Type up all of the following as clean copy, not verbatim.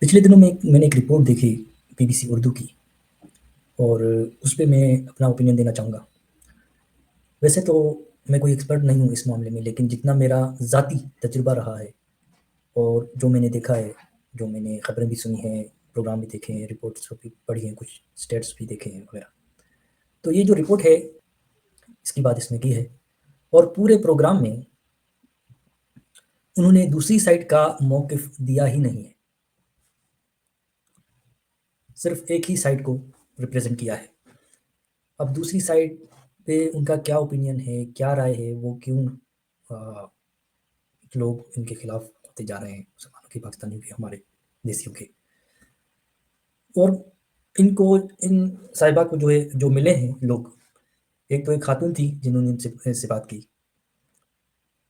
پچھلے دنوں میں نے ایک رپورٹ دیکھی BBC اردو کی، اور اس پہ میں اپنا اوپینین دینا چاہوں گا۔ ویسے تو میں کوئی ایکسپرٹ نہیں ہوں اس معاملے میں، لیکن جتنا میرا ذاتی تجربہ رہا ہے اور جو میں نے دیکھا ہے، جو میں نے خبریں بھی سنی ہیں، پروگرام بھی دیکھے ہیں، رپورٹس بھی پڑھی ہیں، کچھ اسٹیٹس بھی دیکھے ہیں وغیرہ، تو یہ جو رپورٹ ہے اس کی بات اس نے کی ہے، اور پورے پروگرام میں انہوں نے دوسری سائڈ کا موقف دیا ہی نہیں ہے، صرف ایک ہی سائڈ کو ریپریزنٹ کیا ہے۔ اب دوسری سائڈ پہ ان کا کیا اوپینین ہے، کیا رائے ہے، وہ کیوں لوگ ان کے خلاف ہوتے جا رہے ہیں، مسلمانوں کے، پاکستانیوں کے، ہمارے دیسیوں کے۔ اور ان کو، ان صاحبہ کو جو ہے، جو ملے ہیں لوگ، ایک تو ایک خاتون تھی جنہوں نے ان سے بات کی،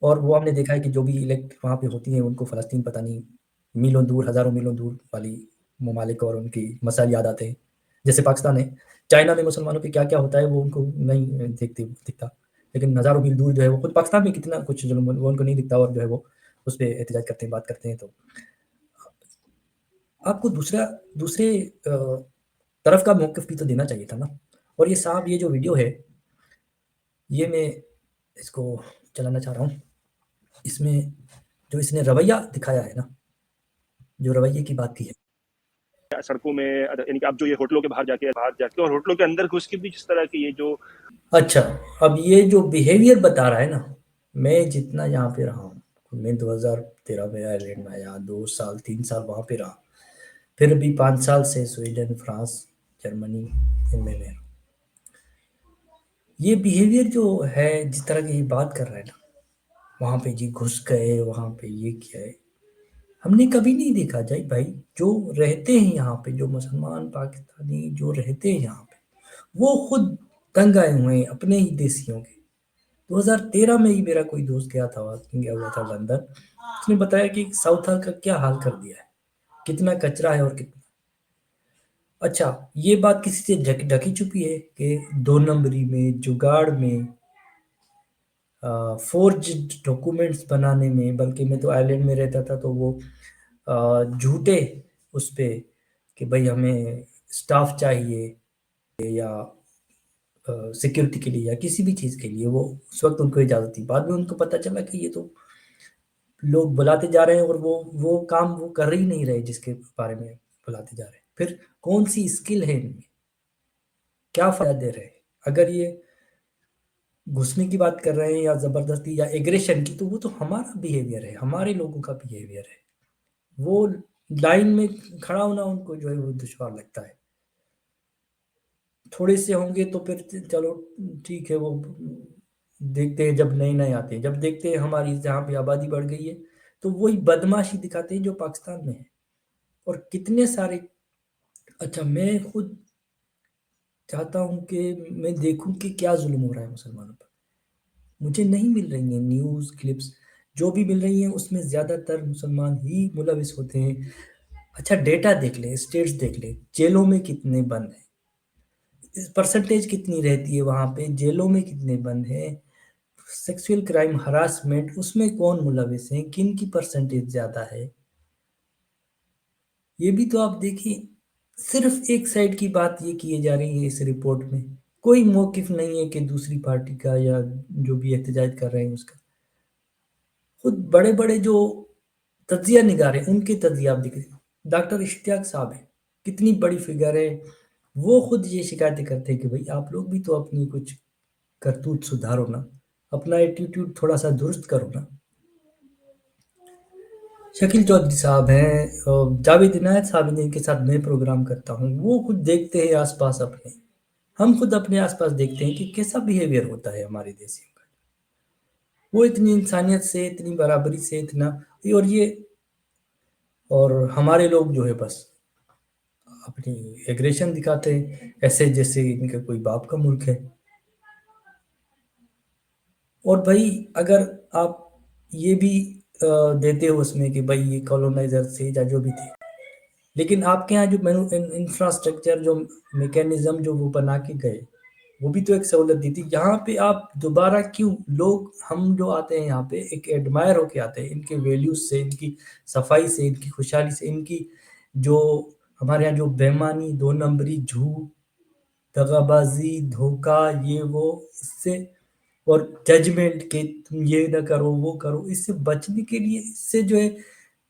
اور وہ ہم نے دیکھا ہے کہ جو بھی الیکٹ وہاں پہ ہوتی ہیں ان کو فلسطین پتہ نہیں میلوں دور، ہزاروں میلوں دور والی ممالک اور ان کی مسائل یاد آتے ہیں۔ جیسے پاکستان ہے، چائنا میں مسلمانوں پہ کیا کیا ہوتا ہے وہ ان کو نہیں دکھتا، لیکن ہزاروں میل دور جو ہے وہ خود پاکستان میں کتنا کچھ ظلم وہ ان کو نہیں دکھتا، اور جو ہے وہ اس پہ احتجاج کرتے ہیں، بات کرتے ہیں۔ تو آپ کو دوسرے طرف کا موقف بھی تو دینا چاہیے تھا نا۔ اور یہ صاحب، یہ جو ویڈیو ہے، یہ میں اس کو چلانا چاہ رہا ہوں، اس میں جو اس نے رویہ دکھایا ہے نا، جو رویے کی بات کی ہے، سڑکوں میں، یعنی کہ اب جو یہ ہوٹلوں کے باہر جا کے اور ہوٹلوں کے اندر گھس کے بھی جس طرح کی یہ جو اچھا اب یہ جو بیہیویئر بتا رہا ہے نا، میں جتنا یہاں پہ رہا ہوں، میں 2013 میں آئرلینڈ میں آیا، 2 سال 3 سال وہاں پہ رہا، پھر بھی 5 سال سے سویڈن، فرانس، جرمنی ان میں رہا۔ یہ بیہیویئر جو ہے، جس طرح کی یہ بات کر رہا ہے نا، وہاں پہ جی گھس گئے، وہاں پہ یہ کیا ہے، ہم نے کبھی نہیں دیکھا جائے بھائی، جو رہتے ہیں یہاں پہ، جو مسلمان پاکستانی جو رہتے ہیں یہاں پہ، وہ خود تنگ آئے ہوئے ہیں اپنے ہی دیسیوں کے۔ 2013 میں ہی میرا کوئی دوست گیا ہوا تھا لندن، اس نے بتایا کہ ساؤتھ ہال کا کیا حال کر دیا ہے، کتنا کچرا ہے اور کتنا۔ اچھا، یہ بات کسی سے ڈھکی چھپی ہے کہ 2 نمبری میں، جگاڑ میں، فورج ڈاکومنٹس بنانے میں، بلکہ میں تو آئرلینڈ میں رہتا تھا تو وہ جھوٹے اس پہ کہ بھئی ہمیں سٹاف چاہیے، یا سیکیورٹی کے لیے یا کسی بھی چیز کے لیے، وہ اس وقت ان کو اجازت تھی۔ بعد میں ان کو پتہ چلا کہ یہ تو لوگ بلاتے جا رہے ہیں، اور وہ کام وہ کر ہی نہیں رہے جس کے بارے میں بلاتے جا رہے ہیں۔ پھر کون سی اسکل ہے ان میں، کیا فائدہ دے رہے ہیں؟ اگر یہ گھسنے کی بات کر رہے ہیں یا زبردستی یا ایگریشن کی، تو وہ تو ہمارا بیہیویئر ہے، ہمارے لوگوں کا بیہیویئر ہے۔ وہ لائن میں کھڑا ہونا ان کو جو ہے وہ دشوار لگتا ہے۔ تھوڑے سے ہوں گے تو پھر چلو ٹھیک ہے، وہ دیکھتے ہیں جب نئے آتے ہیں، جب دیکھتے ہیں ہماری جہاں پہ آبادی بڑھ گئی ہے تو وہی بدماشی دکھاتے ہیں جو پاکستان میں ہے، اور کتنے سارے۔ اچھا، میں خود چاہتا ہوں کہ میں دیکھوں کہ کیا ظلم ہو رہا ہے مسلمانوں پر، مجھے نہیں مل رہی ہیں نیوز کلپس، جو بھی مل رہی ہیں اس میں زیادہ تر مسلمان ہی ملوث ہوتے ہیں۔ اچھا، ڈیٹا دیکھ لیں، اسٹیٹس دیکھ لیں، جیلوں میں کتنے بند ہیں، پرسنٹیج کتنی رہتی ہے وہاں پہ، جیلوں میں کتنے بند ہیں، سیکسول کرائم، ہراسمنٹ، اس میں کون ملوث ہیں، کن کی پرسنٹیج زیادہ ہے، یہ بھی تو آپ دیکھیں۔ صرف ایک سائڈ کی بات یہ کی جا رہی ہے اس رپورٹ میں، کوئی موقف نہیں ہے کہ دوسری پارٹی کا یا جو بھی احتجاج کر رہے ہیں اس کا۔ خود بڑے بڑے جو تجزیہ نگار ہیں ان کے تجزیہ آپ دیکھیں، ڈاکٹر اشتیاق صاحب ہیں، کتنی بڑی فگر ہے، وہ خود یہ شکایتیں کرتے ہیں کہ بھئی آپ لوگ بھی تو اپنی کچھ کرتوت سدھارو نا، اپنا ایٹیٹیوڈ تھوڑا سا درست کرو نا۔ شکیل چودھری صاحب ہیں، جاوید عنایت صاحب ہیں جن کے ساتھ میں پروگرام کرتا ہوں، وہ خود دیکھتے ہیں آس پاس اپنے، ہم خود اپنے آس پاس دیکھتے ہیں کہ کیسا بیہیویئر ہوتا ہے ہمارے دیسیوں کا، وہ اتنی انسانیت سے، اتنی برابری سے، اتنا، اور ہمارے لوگ جو ہے بس اپنی ایگریشن دکھاتے ہیں، ایسے جیسے ان کا کوئی باپ کا ملک ہے۔ اور بھائی اگر آپ یہ بھی دیتے ہو اس میں کہ بھائی یہ کالونائزر سے یا جو بھی تھے، لیکن آپ کے یہاں جو انفراسٹرکچر، جو میکینزم جو وہ بنا کے گئے، وہ بھی تو ایک سہولت دی تھی۔ یہاں پہ آپ دوبارہ کیوں، لوگ ہم جو آتے ہیں یہاں پہ ایک ایڈمائر ہو کے آتے ہیں ان کے ویلیوز سے، ان کی صفائی سے، ان کی خوشحالی سے، ان کی جو ہمارے یہاں جو بےمانی، دو نمبری، جھوٹ، دغا بازی، دھوکہ، یہ وہ، اس سے اور ججمنٹ کہ تم یہ نہ کرو وہ کرو، اس سے بچنے کے لیے اس سے جو ہے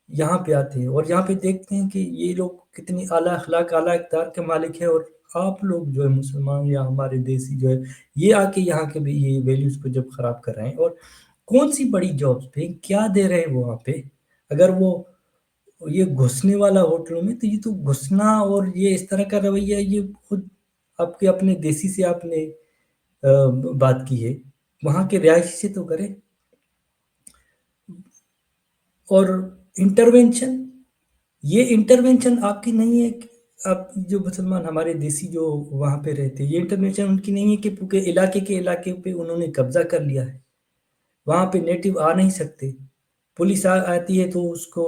یہاں پہ آتے ہیں اور یہاں پہ دیکھتے ہیں کہ یہ لوگ کتنی اعلیٰ اخلاق، اعلیٰ اقدار کے مالک ہیں، اور آپ لوگ جو ہے مسلمان یا ہمارے دیسی جو ہے یہ آ کے یہاں کے بھی یہ ویلیوز کو جب خراب کر رہے ہیں، اور کون سی بڑی جابس پہ کیا دے رہے ہیں وہ وہاں پہ؟ اگر وہ یہ گھسنے والا ہوٹلوں میں، تو یہ تو گھسنا اور یہ اس طرح کا رویہ یہ خود آپ کے اپنے دیسی سے آپ نے بات کی ہے، وہاں کے رہائشی سے تو کریں۔ اور انٹرونشن، یہ انٹرونشن آپ کی نہیں ہے کہ آپ جو مسلمان ہمارے دیسی جو وہاں پہ رہتے ہیں، یہ انٹرونشن ان کی نہیں ہے کہ پورے علاقے کے علاقے پہ انہوں نے قبضہ کر لیا ہے، وہاں پہ نیٹو آ نہیں سکتے، پولیس آتی ہے تو اس کو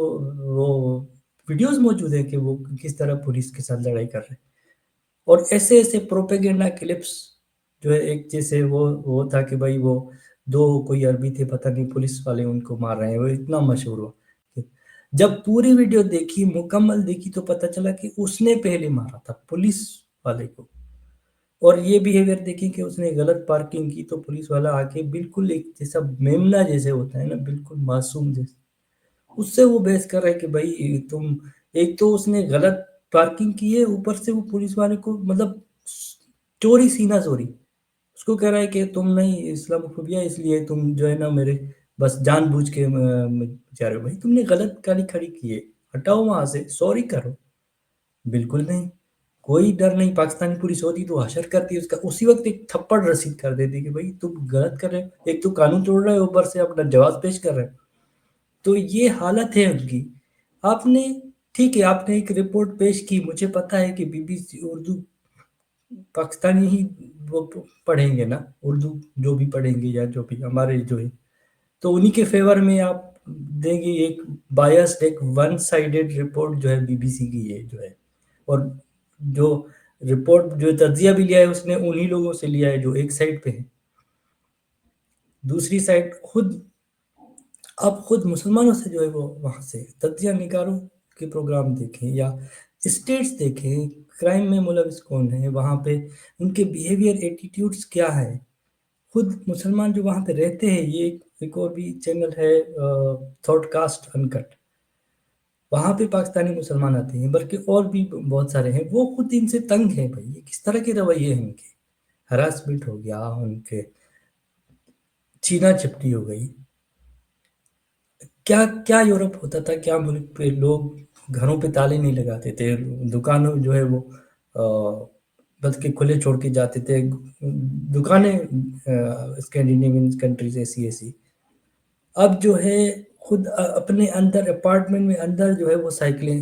وہ ویڈیوز موجود ہیں کہ وہ کس طرح پولیس کے ساتھ لڑائی کر رہے ہیں، اور ایسے ایسے پروپیگنڈا کلپس جو ہے، ایک جیسے وہ تھا کہ بھائی وہ دو کوئی عربی تھے، پتہ نہیں پولیس والے ان کو مار رہے ہیں، وہ اتنا مشہور ہوا، جب پوری ویڈیو دیکھی، مکمل دیکھی، تو پتہ چلا کہ اس نے پہلے مارا تھا پولیس والے کو، اور یہ بیہیویئر دیکھی کہ اس نے غلط پارکنگ کی تو پولیس والا آ کے بالکل ایک جیسا میمنا جیسے ہوتا ہے نا، بالکل معصوم جیسے، اس سے وہ بحث کر رہے کہ بھائی تم، ایک تو اس نے غلط پارکنگ کی ہے، اوپر سے وہ پولیس والے کو مطلب چوری سینہ چوری، اس کو کہہ رہا ہے کہ تم نہیں اسلام فوبیا، اس لیے تم جو ہے نا میرے بس جان بوجھ کے جا رہے ہو، بھائی تم نے غلط گاڑی کھڑی کی ہے، ہٹاؤ وہاں سے، سوری کرو، بالکل نہیں، کوئی ڈر نہیں، پاکستانی پولیس ہوتی تو حشر کرتی اس کا، اسی وقت ایک تھپڑ رسید کر دیتی کہ بھائی تم غلط کر رہے ہو، ایک تو قانون توڑ رہے ہو، اوپر سے اپنا جواز پیش کر رہے ہو، تو یہ حالت ہے ان کی۔ آپ نے ٹھیک ہے، آپ نے ایک رپورٹ پیش کی، مجھے پتا ہے کہ B B C Urdu Pakistani ہی وہ پڑھیں گے نا، اردو جو بھی پڑھیں گے یا جو بھی ہمارے جو ہے، تو انہی کے فیور میں آپ دیں گے ایک بایسڈ، ایک ون سائیڈڈ رپورٹ جو ہے بی بی سی کی ہے جو ہے، اور جو رپورٹ جو تجزیہ بھی لیا ہے اس نے انہی لوگوں سے لیا ہے جو ایک سائڈ پہ ہیں، دوسری سائڈ آپ خود مسلمانوں سے جو ہے وہ وہاں سے تجزیہ نگاروں کے پروگرام دیکھیں یا اسٹیٹس دیکھیں، کرائم میں ملوث کون ہے وہاں پہ، ان کے بیہیویئر ایٹیٹیوڈز کیا ہے، خود مسلمان جو وہاں پہ رہتے ہیں، یہ ایک اور بھی چینل ہے تھاٹ کاسٹ انکٹ، وہاں پہ پاکستانی مسلمان آتے ہیں، بلکہ اور بھی بہت سارے ہیں، وہ خود ان سے تنگ ہیں، بھائی یہ کس طرح کے رویے ہیں ان کے، ہراسمنٹ ہو گیا ان کے، چینا چپٹی ہو گئی، کیا کیا یورپ ہوتا تھا، کیا ملک پہ لوگ گھروں پہ تالے نہیں لگاتے تھے، دکانوں جو ہے وہ بلکہ کھلے چھوڑ کے جاتے تھے، دکانیں اسکینڈینیوین کنٹریز ایسی، اب جو ہے خود اپنے اندر اپارٹمنٹ میں اندر جو ہے وہ سائیکلیں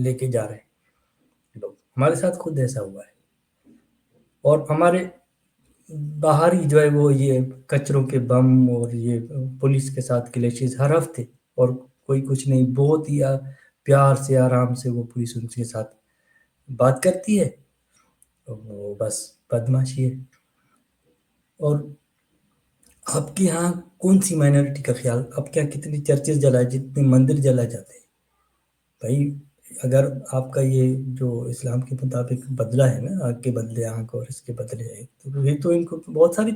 لے کے جا رہے ہیں لوگ، ہمارے ساتھ خود ایسا ہوا ہے، اور ہمارے باہر ہی جو ہے وہ یہ کچروں کے بم اور یہ پولیس کے ساتھ کلیشز ہر ہفتے، اور کوئی کچھ نہیں، بہت ہی پیار سے آرام سے وہ پولیس ان کے ساتھ بات کرتی ہے، وہ بس بدماشی ہے۔ اور آپ کے ہاں کون سی مائنورٹی کا خیال، اب کیا کتنے چرچز جلائے، جتنے مندر جلا جاتے ہیں، بھائی اگر آپ کا یہ جو اسلام کے مطابق بدلہ ہے نا، آگ کے بدلے آنکھ اور اس کے بدلے ایک، تو یہ تو ان کو بہت ساری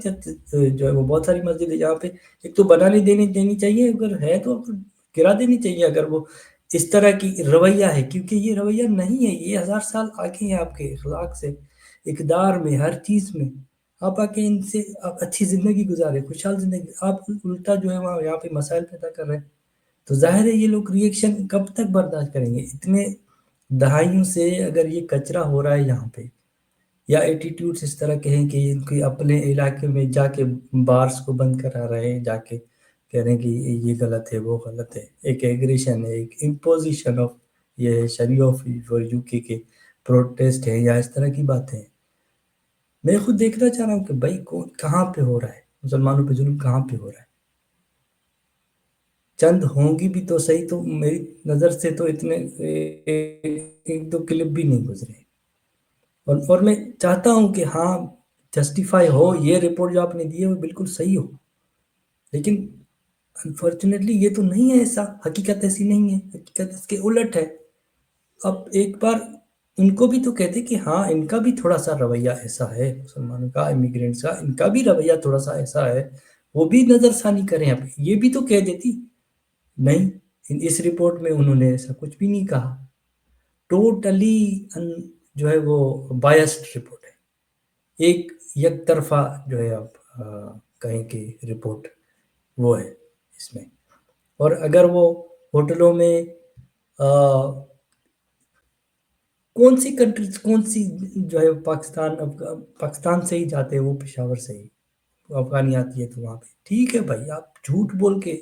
جو ہے وہ بہت ساری مسجد ہے جہاں پہ ایک تو بنانے دینی چاہیے، اگر ہے تو گرا دینی چاہیے، اگر وہ اس طرح کی رویہ ہے، کیونکہ یہ رویہ نہیں ہے، یہ 1000 سال آگے ہیں آپ کے اخلاق سے، اقدار میں، ہر چیز میں، آپ آ کے ان سے آپ اچھی زندگی گزارے، خوشحال زندگی، آپ الٹا جو ہے وہاں یہاں پہ مسائل پیدا کر رہے ہیں، تو ظاہر ہے یہ لوگ ریئیکشن کب تک برداشت کریں گے، اتنے دہائیوں سے اگر یہ کچرا ہو رہا ہے یہاں پہ، یا ایٹیٹیوڈس اس طرح کے ہیں کہ ان کے اپنے علاقے میں جا کے بارز کو بند کرا رہے ہیں، جا کے کہہ رہے ہیں کہ یہ غلط ہے وہ غلط ہے، ایک ایگریشن ہے، ایک امپوزیشن آف یہ شریع آف یو کے پروٹیسٹ ہے یا اس طرح کی باتیں ہیں۔ میں خود دیکھنا چاہ رہا ہوں کہ بھائی کہاں پہ ہو رہا ہے، مسلمانوں پہ ظلم کہاں پہ ہو رہا ہے، چند ہوں گی بھی تو صحیح، تو میری نظر سے تو اتنے ایک دو کلپ بھی نہیں گزرے، اور میں چاہتا ہوں کہ ہاں جسٹیفائی ہو، یہ رپورٹ جو آپ نے دی ہے وہ بالکل صحیح ہو، لیکن انفارچونیٹلی یہ تو نہیں ہے ایسا، حقیقت ایسی نہیں ہے، حقیقت اس کے الٹ ہے، اب ایک بار ان کو بھی تو کہتے کہ ہاں ان کا بھی تھوڑا سا رویہ ایسا ہے، مسلمانوں کا، امیگرینٹس کا، ان کا بھی رویہ تھوڑا سا ایسا ہے، وہ بھی نظر ثانی کریں. اب یہ بھی تو کہہ دیتی. نہیں، اس رپورٹ میں انہوں نے ایسا کچھ بھی نہیں کہا. ٹوٹلی جو ہے وہ بایسڈ رپورٹ ہے، ایک یک طرفہ جو ہے آپ کہیں کہ رپورٹ وہ ہے اس میں. اور اگر وہ ہوٹلوں میں کون سی کنٹریز، کون سی جو ہے پاکستان سے ہی جاتے ہیں وہ، پشاور سے ہی افغانی آتی ہے تو وہاں پہ ٹھیک ہے بھائی، آپ جھوٹ بول کے.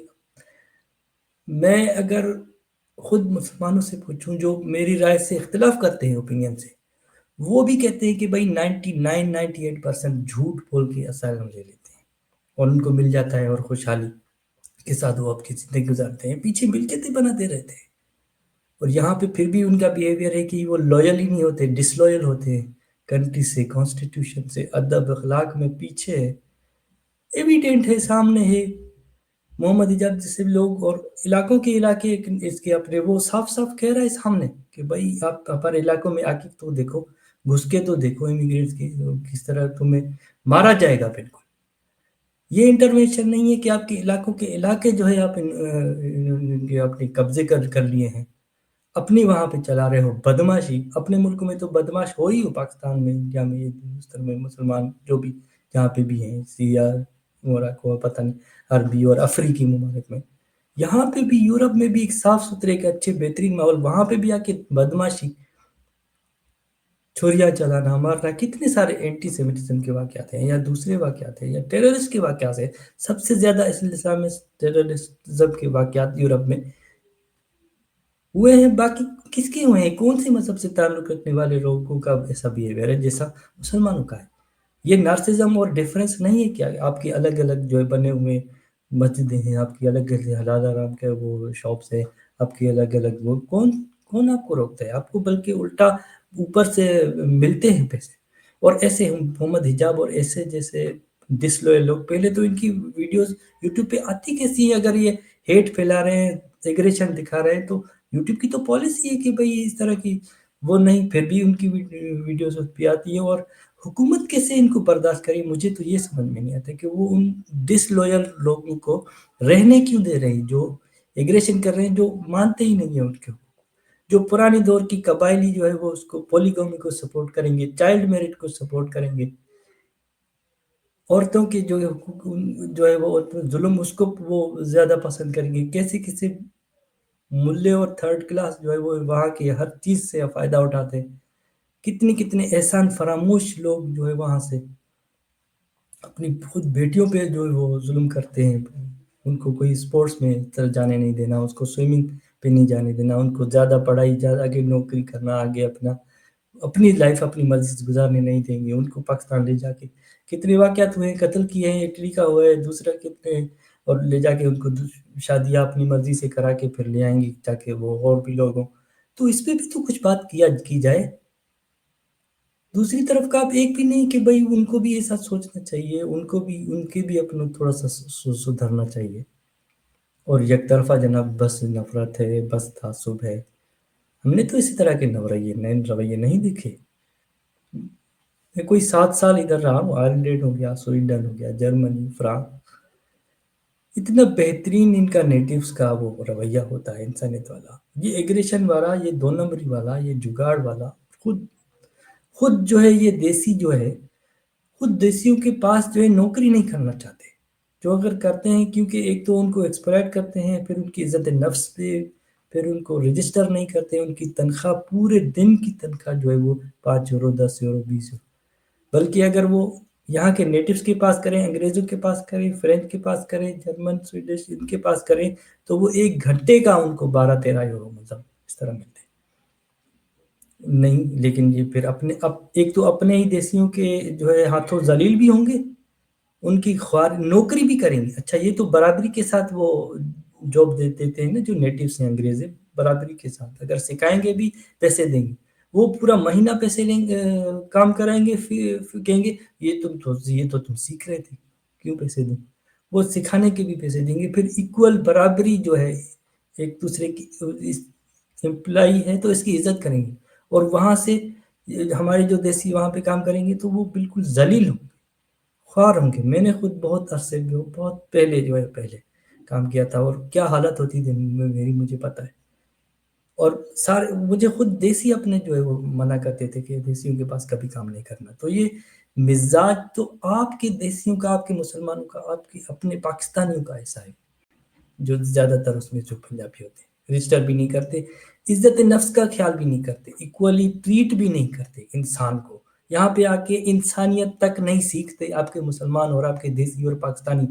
میں اگر خود مسلمانوں سے پوچھوں جو میری رائے سے اختلاف کرتے ہیں اوپینین سے، وہ بھی کہتے ہیں کہ بھائی 99-98% جھوٹ بول کے اسائلم لے لیتے ہیں اور ان کو مل جاتا ہے اور خوشحالی کے ساتھ وہ اپنی زندگی گزارتے ہیں، پیچھے ملکیتیں بناتے رہتے ہیں. اور یہاں پہ پھر بھی ان کا بیہیویئر ہے کہ وہ لویل ہی نہیں ہوتے، ڈس لویل ہوتے ہیں کنٹری سے، کانسٹیٹیوشن سے، ادب اخلاق میں پیچھے ہے. ایویڈنٹ ہے، سامنے ہے. محمد حجاب جیسے لوگ اور علاقوں کے علاقے اس کے اپنے وہ صاف صاف کہہ رہا ہے سامنے کہ بھائی آپ ہمارے علاقوں میں آ کے تو دیکھو، گھس کے تو دیکھو امیگرینٹس کی کس طرح تمہیں مارا جائے گا. بالکل یہ انٹرونشن نہیں ہے کہ آپ کے علاقوں کے علاقے جو ہے آپ اپنے قبضے کر لیے ہیں، اپنی وہاں پہ چلا رہے ہو بدماشی. اپنے ملک میں تو بدماش ہو ہی ہو، پاکستان میں، انڈیا میں، ہندوستان میں، مسلمان جو بھی جہاں پہ بھی ہیں، سیاہ موراکو، پتہ نہیں عربی اور افریقی ممالک میں، یہاں پہ بھی یورپ میں بھی ایک صاف ستھرے ایک اچھے بہترین ماحول، وہاں پہ بھی آ کے بدماشی، چھریاں چلانا، مارنا، کتنے سارے اینٹی سیمیٹزم کے واقعات ہیں یا دوسرے واقعات ہیں یا ٹیررسٹ کے واقعات ہیں. سب سے زیادہ اسلام ٹیررسٹزم کے واقعات یورپ میں ہوئے ہیں. باقی کس کے ہوئے ہیں؟ کون سے مذہب سے تعلق رکھنے والے لوگوں کا ایسا بیہیویئر ہے جیسا مسلمانوں کا ہے؟ یہ نارسزم اور ڈیفرنس نہیں ہے کیا آپ کی الگ الگ جو ہے بنے ہوئے مسجدیں ہیں، آپ کی الگ الگ حلال حرام کے وہ شاپس ہیں، آپ کی الگ الگ وہ کون آپ کو روکتا ہے؟ آپ کو بلکہ الٹا اوپر سے ملتے ہیں پیسے. اور ایسے محمد حجاب اور ایسے جیسے ڈس لوئل لوگ، پہلے تو ان کی ویڈیوز یوٹیوب پہ آتی کیسی ہے؟ اگر یہ ہیٹ پھیلا رہے ہیں، ایگریشن دکھا رہے ہیں، تو یوٹیوب کی تو پالیسی ہے کہ بھئی اس طرح کی وہ نہیں، پھر بھی ان کی ویڈیوز پہ آتی ہیں. اور حکومت کیسے ان کو برداشت کری؟ مجھے تو یہ سمجھ میں نہیں آتا کہ وہ ان ڈس لویل لوگوں کو رہنے کیوں دے رہے ہیں، جو ایگریشن کر رہے ہیں، جو مانتے ہی نہیں ہیں ان کو، جو پرانی دور کی قبائلی جو ہے وہ اس کو پولیگامی کو سپورٹ کریں گے، چائلڈ میرج کو سپورٹ کریں گے، عورتوں کے جو ہے وہ ظلم اس کو وہ زیادہ پسند کریں گے. کیسے کیسے ملے اور تھرڈ کلاس جو ہے وہ وہاں کی ہر چیز سے فائدہ اٹھاتے ہیں. کتنے احسان فراموش لوگ جو ہے وہاں سے اپنی خود بیٹیوں پہ جو ہے وہ ظلم کرتے ہیں. ان کو کوئی سپورٹس میں جانے نہیں دینا، اس کو سوئمنگ پہ نہیں جانے دینا، ان کو زیادہ پڑھائی، زیادہ آگے نوکری کرنا، آگے اپنی لائف اپنی مرضی سے گزارنے نہیں دیں گے. ان کو پاکستان لے جا کے کتنے واقعات ہوئے ہیں، قتل کیے ہیں، اٹلی کا ہوا ہے، دوسرا کتنے، اور لے جا کے ان کو شادیاں اپنی مرضی سے کرا کے پھر لے آئیں گی تاکہ وہ اور بھی لوگ ہوں. تو اس پہ بھی تو کچھ بات کی جائے. دوسری طرف کا آپ ایک بھی نہیں کہ بھئی ان کو بھی ایسا سوچنا چاہیے، ان کو بھی ان کے بھی اپنا تھوڑا سا سدھرنا چاہیے. اور یک طرفہ جناب بس نفرت ہے، بس تعصب ہے. ہم نے تو اسی طرح کے رویے نہیں دیکھے. میں کوئی 7 سال ادھر رہا ہوں، آئرلینڈ ہو گیا، سویڈن ہو گیا، جرمنی، فرانس، اتنا بہترین ان کا نیٹیوز کا وہ رویہ ہوتا ہے انسانیت والا. یہ ایگریشن والا، یہ 2 نمبری والا، یہ جگاڑ والا، خود جو ہے یہ دیسی جو ہے، خود دیسیوں کے پاس جو ہے نوکری نہیں کرنا چاہتے، جو اگر کرتے ہیں کیونکہ ایک تو ان کو ایکسپلائٹ کرتے ہیں، پھر ان کی عزت نفس پہ، پھر ان کو رجسٹر نہیں کرتے. ان کی تنخواہ پورے دن کی تنخواہ جو ہے وہ 5 یورو، 10 یورو، 20 یورو. بلکہ اگر وہ یہاں کے نیٹیوز کے پاس کریں، انگریزوں کے پاس کریں، فرینچ کے پاس کریں، جرمن، سویڈش، ان کے پاس کریں، تو وہ 1 گھنٹے کا ان کو 12-13 یورو مطلب اس طرح ملتے نہیں. لیکن یہ پھر ایک تو اپنے ہی دیسیوں کے جو ہے ہاتھوں ذلیل بھی ہوں گے، ان کی نوکری بھی کریں گے. اچھا یہ تو برابری کے ساتھ وہ جاب دیتے ہیں نا، جو نیٹیوز ہیں انگریز، برابری کے ساتھ اگر سکھائیں گے بھی پیسے دیں گے. وہ پورا مہینہ پیسے لیں گے، کام کرائیں گے، پھر کہیں گے یہ تو تم سیکھ رہے تھے، کیوں پیسے دیں؟ وہ سکھانے کے بھی پیسے دیں گے. پھر ایکول برابری جو ہے ایک دوسرے کی امپلائی ہے تو اس کی عزت کریں گے، اور وہاں سے ہمارے جو دیسی وہاں پہ کام کریں گے تو وہ بالکل ذلیل ہوں گے، خوار ہوں گے۔ میں نے خود بہت عرصے میں بہت پہلے جو ہے پہلے کام کیا تھا، اور کیا حالت ہوتی تھی میری مجھے پتہ ہے۔ اور سارے مجھے خود دیسی اپنے جو ہے وہ منع کرتے تھے کہ دیسیوں کے پاس کبھی کام نہیں کرنا۔ تو یہ مزاج تو آپ کے دیسیوں کا، آپ کے مسلمانوں کا، آپ کے اپنے پاکستانیوں کا ایسا ہے، جو زیادہ تر اس میں جو پنجابی ہوتے ہیں، رجسٹر بھی نہیں کرتے، عزت نفس کا خیال بھی نہیں کرتے، ایکولی ٹریٹ بھی نہیں کرتے انسان کو۔ یہاں پہ آ کے انسانیت تک نہیں سیکھتے آپ کے مسلمان اور آپ کے دیسی اور پاکستانی۔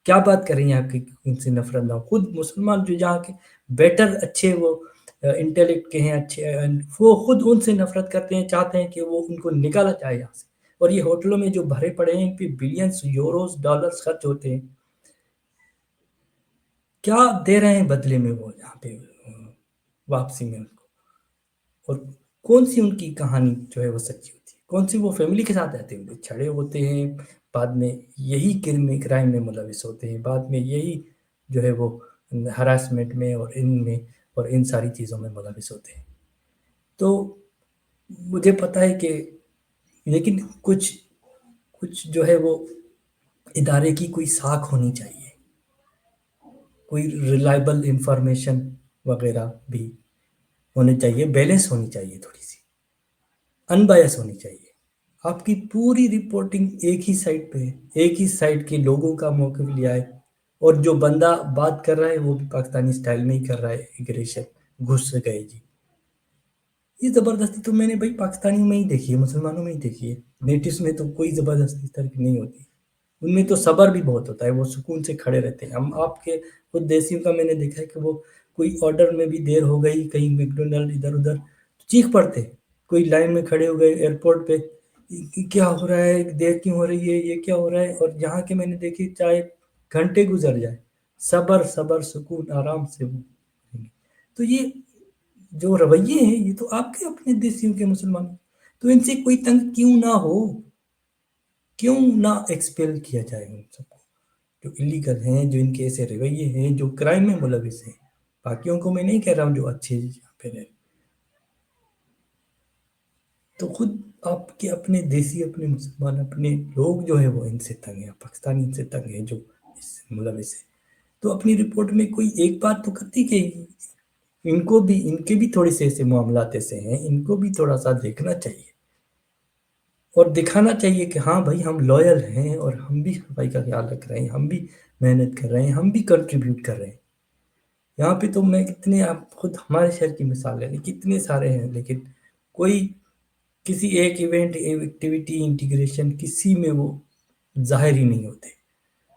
کیا بات کر رہی ہیں آپ کی ان سے نفرت نہ ہو؟ خود مسلمان جو جہاں کے بیٹر اچھے وہ انٹیلیکٹ کے ہیں، اچھے، وہ خود ان سے نفرت کرتے ہیں، چاہتے ہیں کہ وہ ان کو نکالا جائے یہاں سے۔ اور یہ ہوٹلوں میں جو بھرے پڑے ہیں ان پہ بلینز یوروز ڈالرز خرچ ہوتے ہیں، کیا دے رہے ہیں بدلے میں وہ یہاں پہ واپسی میں ان کو؟ اور کون سی ان کی کہانی جو ہے وہ سچی ہوتی ہے؟ کون سی وہ فیملی کے ساتھ رہتے ہوئے چھڑے ہوتے ہیں، بعد میں یہی کرائم میں ملوث ہوتے ہیں، بعد میں یہی جو ہے وہ ہراسمنٹ میں اور ان میں اور ان ساری چیزوں میں ملوث ہوتے ہیں۔ تو مجھے پتہ ہے کہ لیکن کچھ جو ہے وہ ادارے کی کوئی ساکھ ہونی چاہیے، کوئی ریلائبل انفارمیشن وغیرہ بھی ہونے چاہیے، بیلنس ہونی چاہیے، تھوڑی سی ان بائس ہونی چاہیے۔ آپ کی پوری رپورٹنگ ایک ہی سائڈ پہ ہے، ایک ہی سائڈ کے لوگوں کا موقف لیا ہے، اور جو بندہ بات کر رہا ہے وہ بھی پاکستانی سٹائل میں ہی کر رہا ہے، ایگریشن گھس گئے جی۔ یہ زبردستی تو میں نے بھائی پاکستانیوں میں ہی دیکھی ہے، مسلمانوں میں ہی دیکھی ہے، نیٹیوز میں تو کوئی زبردستی طرح کی نہیں ہوتی، ان میں تو صبر بھی بہت ہوتا ہے، وہ سکون سے کھڑے رہتے ہیں۔ ہم آپ کے خود دیسیوں کا میں نے دیکھا ہے کہ وہ کوئی آرڈر میں بھی دیر ہو گئی، کہیں میکڈونلڈ ادھر ادھر، چیخ پڑتے ہیں، کوئی لائن میں کھڑے ہو گئے ایئرپورٹ پہ، کیا ہو رہا ہے، دیر کیوں ہو رہی ہے، یہ کیا ہو رہا ہے؟ اور جہاں کے میں نے دیکھی چاہے گھنٹے گزر جائے، صبر صبر سکون آرام سے وہ۔ تو یہ جو رویے ہیں یہ تو آپ کے اپنے دیسیوں کے مسلمانوں، تو ان سے کوئی تنگ کیوں نہ ہو، کیوں نہ ایکسپیل کیا جائے ان سب کو جو الیگل ہیں، جو ان کے ایسے رویے ہیں، جو کرائم میں ملوث ہیں۔ باقیوں کو میں نہیں کہہ رہا ہوں جو اچھے یہاں پہ رہے، تو خود آپ کے اپنے دیسی، اپنے مسلمان، اپنے لوگ جو ہے وہ ان سے تنگ ہیں، پاکستانی ان سے تنگ ہیں جو اس سے ملوث ہیں۔ تو اپنی رپورٹ میں کوئی ایک بات تو کرتی کہ ان کو بھی، ان کے بھی تھوڑے سے ایسے معاملات ایسے ہیں، ان کو بھی تھوڑا سا دیکھنا چاہیے اور دکھانا چاہیے کہ ہاں بھائی ہم لویل ہیں، اور ہم بھی صفائی کا خیال رکھ رہے ہیں، ہم بھی محنت کر رہے ہیں، ہم بھی کنٹریبیوٹ کر رہے ہیں۔ یہاں پہ تو میں کتنے، آپ خود ہمارے شہر کی مثال لیں، کتنے سارے ہیں، لیکن کوئی کسی ایک ایونٹ، ایکٹیویٹی، انٹیگریشن کسی میں وہ ظاہر ہی نہیں ہوتے۔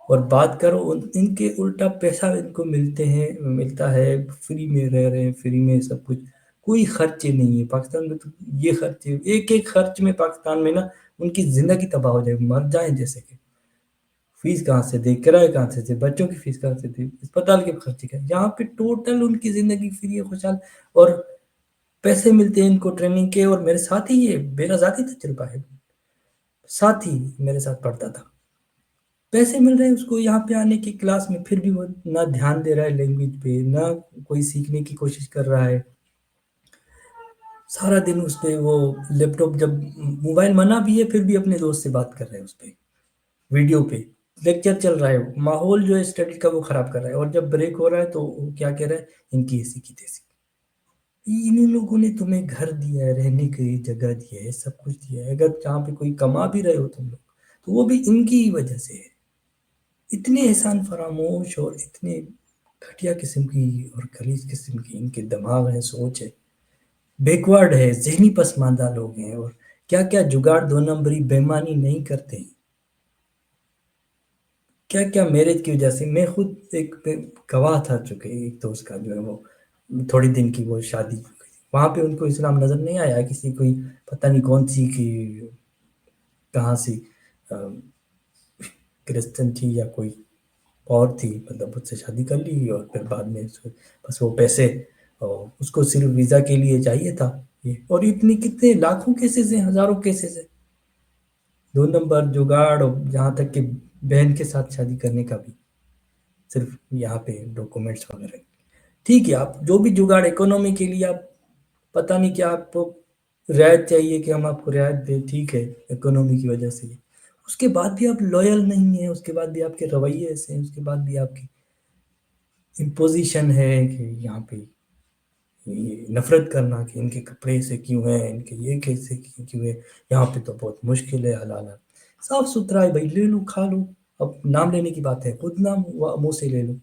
اور بات کرو ان کے الٹا پیسہ ان کو ملتا ہے، فری میں رہ رہے ہیں، فری میں سب کچھ، کوئی خرچے نہیں ہے پاکستان میں۔ تو یہ خرچے، ایک ایک خرچ میں پاکستان میں نا ان کی زندگی تباہ ہو جائے، مر جائیں جیسے کہ۔ فیس کہاں سے دے، کرایہ کہاں سے دے، بچوں کی فیس کہاں سے دے، اسپتال کے خرچے کیا، یہاں پہ ٹوٹل ان کی زندگی فری ہے، خوشحال، اور پیسے ملتے ہیں ان کو ٹریننگ کے۔ اور میرے ساتھ ہی، یہ میرا ذاتی تجربہ ہے، ساتھ ہی میرے ساتھ پڑھتا تھا، پیسے مل رہے ہیں اس کو یہاں پہ آنے کی کلاس میں، پھر بھی وہ نہ دھیان دے رہا ہے لینگویج پہ، نہ کوئی سیکھنے کی کوشش کر رہا ہے۔ سارا دن اس پہ وہ لیپ ٹاپ، جب موبائل منع بھی ہے پھر بھی اپنے دوست سے بات کر رہے ہیں اس پہ، ویڈیو پہ لیکچر چل رہا ہے، ماحول جو ہے اسٹڈی کا وہ خراب کر رہا ہے، اور جب بریک ہو رہا ہے تو وہ کیا کہہ رہا ہے، ان کی ایسی کی تیسی، ان لوگوں نے تمہیں گھر دیا ہے، رہنے کی جگہ دیا ہے، سب کچھ دیا ہے، اگر جہاں پہ کوئی کما بھی رہے ہو تم لوگ تو وہ بھی ان کی وجہ سے ہے۔ اتنے احسان فراموش اور اتنے گھٹیا قسم کی اور غلیظ قسم کی ان کے دماغ ہے، سوچ ہے، بیکورڈ ہے، ذہنی پسماندہ لوگ ہیں، اور کیا کیا جگاڑ، دو نمبری بےمانی نہیں کرتے ہیں، کیا کیا میرج کی وجہ سے۔ میں خود ایک گواہ تھا، چکے ایک دوست کا جو ہے وہ تھوڑی دن کی وہ شادی، وہاں پہ ان کو اسلام نظر نہیں آیا، کسی کوئی پتہ نہیں کون سی کی، کہاں سی کرسچن تھی یا کوئی اور تھی، مطلب اس سے شادی کر لی، اور پھر بعد میں بس وہ پیسے، اور اس کو صرف ویزا کے لیے چاہیے تھا یہ، اور اتنی کتنے لاکھوں کیسز ہیں، ہزاروں کیسز ہیں، دو نمبر جگاڑ، اور جہاں تک کہ بہن کے ساتھ شادی کرنے کا بھی، صرف یہاں پہ ڈاکومنٹس وغیرہ۔ ٹھیک ہے آپ جو بھی جگاڑ اکنومی کے لیے آپ پتہ نہیں کیا آپ کو رعایت چاہیے کہ ہم آپ کو رعایت دیں، ٹھیک ہے اکنومی کی وجہ سے، اس کے بعد بھی آپ لوئل نہیں ہیں، اس کے بعد بھی آپ کے رویے ایسے ہیں، اس کے بعد بھی آپ کی امپوزیشن ہے کہ یہاں پہ یہ نفرت کرنا کہ ان کے کپڑے سے کیوں ہیں، ان کے یہ کیسے کیوں ہے، یہاں پہ تو بہت مشکل ہے حلال ہے۔ صاف ستھرا ہے بھائی، لے لو کھا لو، اب نام لینے کی بات ہے، خود نام منہ سے لے لو۔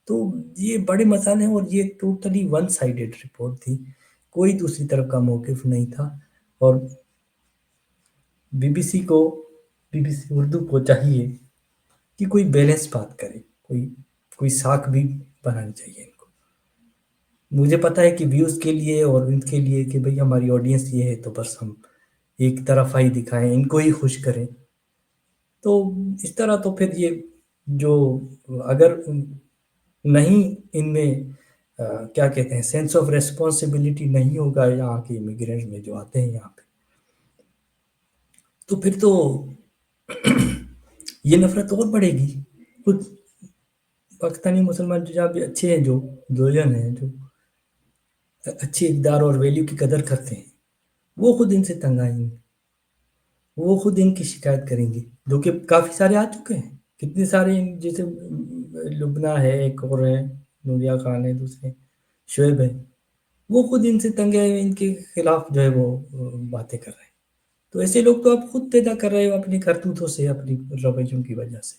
تو یہ بڑے مسائل ہیں، اور یہ ٹوٹلی ون سائیڈڈ رپورٹ تھی، کوئی دوسری طرف کا موقف نہیں تھا۔ اور بی بی سی اردو کو چاہیے کہ کوئی بیلنس بات کرے، کوئی ساکھ بھی بنانی چاہیے ان کو۔ مجھے پتا ہے کہ ویوز کے لیے اور ان کے لیے کہ بھئی ہماری آڈینس یہ ہے تو بس ہم ایک طرف ہی دکھائیں، ان کو ہی خوش کریں، تو اس طرح تو پھر یہ جو اگر نہیں ان میں کیا کہتے ہیں سینس آف ریسپانسبلٹی نہیں ہوگا یہاں کے امیگرینٹ میں جو آتے ہیں یہاں پہ، تو پھر تو یہ نفرت اور بڑھے گی۔ کچھ پاکستانی مسلمان جو جہاں بھی اچھے ہیں، جو دوجن ہیں، جو اچھی اقدار اور ویلیو کی قدر کرتے ہیں، وہ خود ان سے تنگ آئیں گے، وہ خود ان کی شکایت کریں گے، جو کہ کافی سارے آ چکے ہیں، کتنے سارے جیسے لبنہ ہے، ایک اور ہے نوریا خان ہے، دوسرے شعیب ہے، وہ خود ان سے تنگ ہے، ان کے خلاف جو ہے وہ باتیں کر رہے ہیں۔ تو ایسے لوگ تو آپ خود پیدا کر رہے ہو اپنی کرتوتوں سے، اپنی رویوں کی وجہ سے۔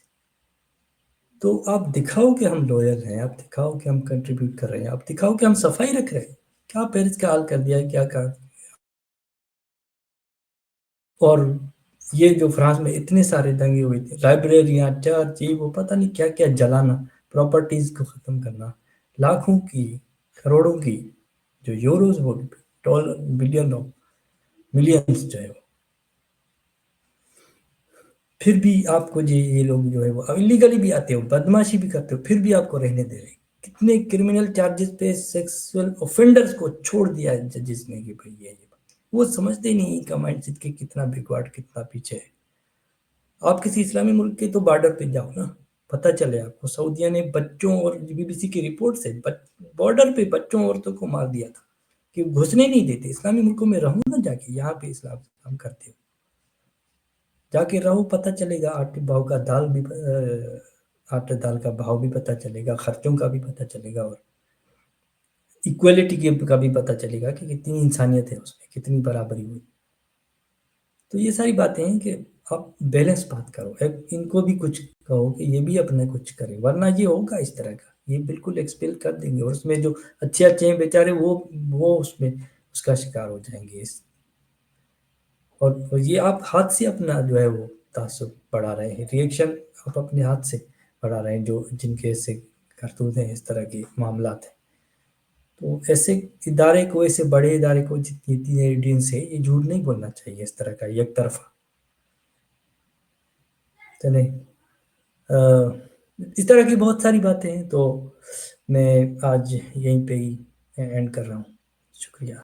تو آپ دکھاؤ کہ ہم لوئل ہیں، آپ دکھاؤ کہ ہم کنٹریبیوٹ کر رہے ہیں، آپ دکھاؤ کہ ہم صفائی رکھ رہے ہیں۔ کیا پیرس کا حال کر دیا ہے، کیا کر، اور یہ جو فرانس میں اتنے سارے دنگے ہوئے تھے، لائبریریاں، چرچ، یہ وہ پتہ نہیں کیا کیا جلانا، پراپرٹیز کو ختم کرنا، لاکھوں کی، کروڑوں کی جو یوروز وہ بلین ملینز جو ہے وہ، پھر بھی آپ کو یہ لوگ جو ہے وہ انلیگلی بھی آتے ہو، بدماشی بھی کرتے ہو، پھر بھی آپ کو رہنے دے رہے۔ کتنے کرمنل چارجز پہ سیکسول اوفینڈرز کو چھوڑ دیا ہے ججز نے کہ بھئی یہ وہ سمجھتے نہیں کا مائنڈ سیٹ کہ کتنا بیکورڈ، کتنا پیچھے ہے۔ آپ کسی اسلامی ملک کے تو بارڈر پہ جاؤ نا، پتہ چلے آپ کو سعودیہ نے بچوں، اور بی بی سی کی رپورٹ سے بارڈر پہ بچوں عورتوں کو مار دیا تھا کہ گھسنے نہیں دیتے۔ اسلامی ملکوں میں رہو نا جا کے، یہاں پہ اسلام کرتے ہو، جا کے رہو، پتہ چلے گا آٹے بھاؤ کا دال بھی، آٹے دال کا بھاؤ بھی پتہ چلے گا، خرچوں کا بھی پتہ چلے گا، اور ایکویلٹی کا بھی پتہ چلے گا کہ کتنی انسانیت ہے اس میں، کتنی برابری ہوئی۔ تو یہ ساری باتیں ہیں کہ آپ بیلنس بات کرو، ان کو بھی کچھ کہو کہ یہ بھی اپنا کچھ کرے، ورنہ یہ ہوگا اس طرح کا، یہ بالکل ایکسپیل کر دیں گے، اور اس میں جو اچھے اچھے ہیں بیچارے وہ اس میں اس کا شکار ہو جائیں گے۔ اور یہ آپ ہاتھ سے اپنا جو ہے وہ تعصب بڑھا رہے ہیں، ریئیکشن آپ اپنے ہاتھ سے بڑھا رہے ہیں، جن کے ایسے کرتوت ہیں، اس طرح کے معاملات ہیں۔ تو ایسے ادارے کو، ایسے بڑے ادارے کو جتنی ایویڈینس ہے، یہ جھوٹ نہیں بولنا چاہیے اس طرح کا یک طرفہ۔ چلیں اس طرح کی بہت ساری باتیں ہیں، تو میں آج یہیں پہ ہی اینڈ کر رہا ہوں۔ شکریہ۔